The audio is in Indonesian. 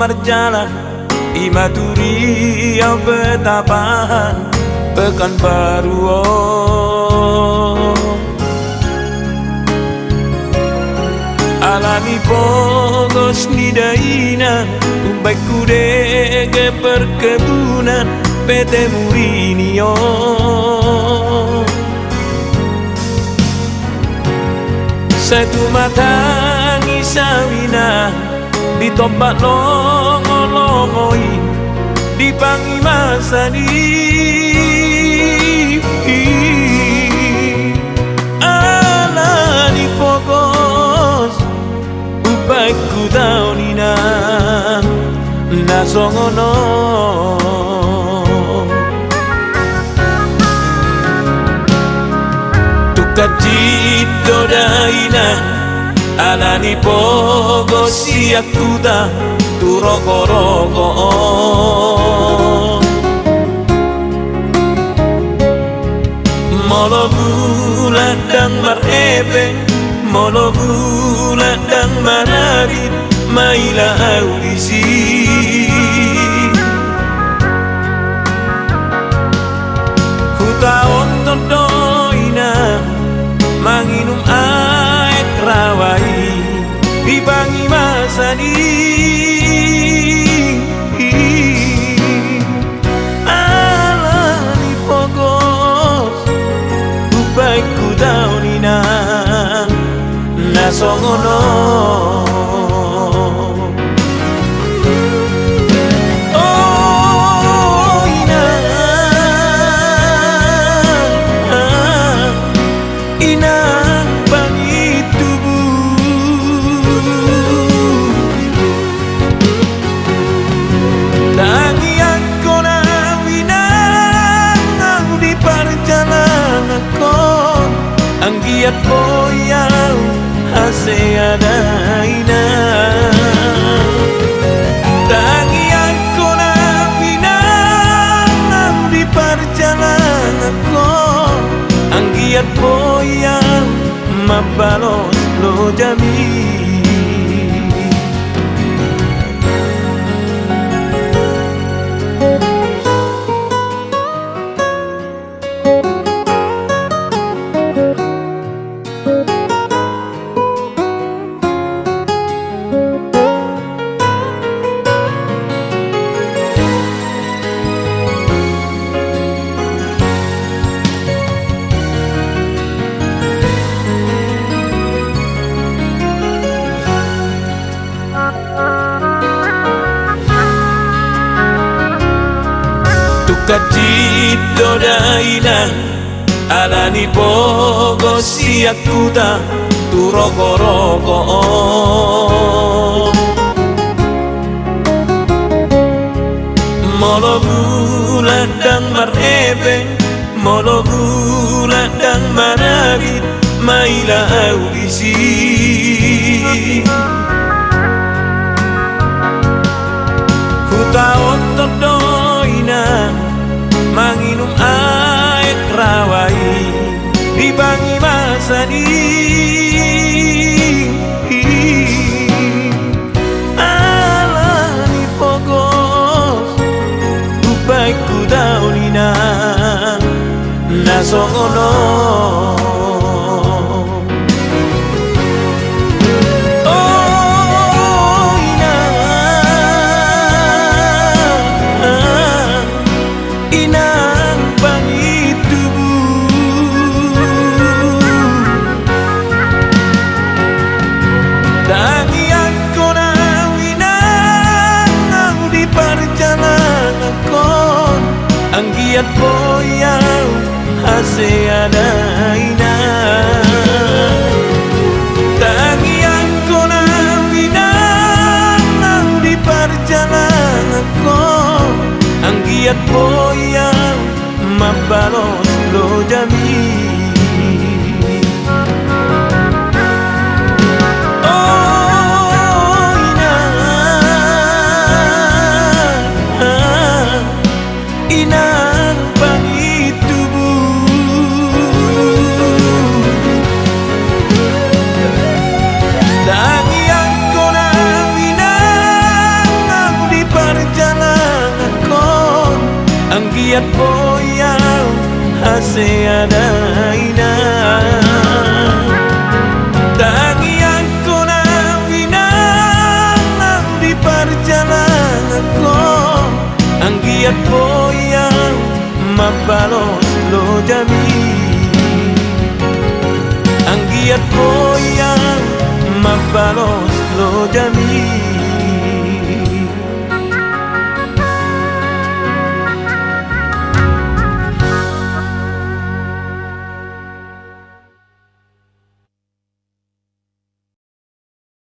marjalan Imaturi yang betapa Pekanbaru Alami pogos ni daina Umbai kude ke perkebunan PT Murinio Satu mata ngisawina Di tempat longo-longoi Di pangi masani Ala di fokus Upai ku tau nina Nasongono Tukacito daina Alani pogo siakuta tu roko-roko Molo bulan dang marebe Molo bulan dang maradit Maila audisi Huta onton doina Manginum air rawai Di bangi masani Ala di pogos Upai ku tau nina Nasongono Oh ina Ina Anggiat boyau haseada ina Tangian kona pinang di perjalanan ko Anggiat boyau mabalos lo jami Tukacito daina Alani pogo siakuta Tu roko-roko Molo bulan dang marebe Molo bulan dang maradit Maila audisi Huta otot doina Manginum air rawai Di bangi masani Ala di pogos Upai ku tau nina Nasongono Anggiat boyau haseada ina Tangian kona pinang di perjalanan ko Anggiat boyau mabalos lo jami Inang pangitubu Tangian kona pinang masih ada inah. Tagianku na winang di perjalananku, anggiat po yang mabalos lo jami. Anggiat po yang mabalos lo jami.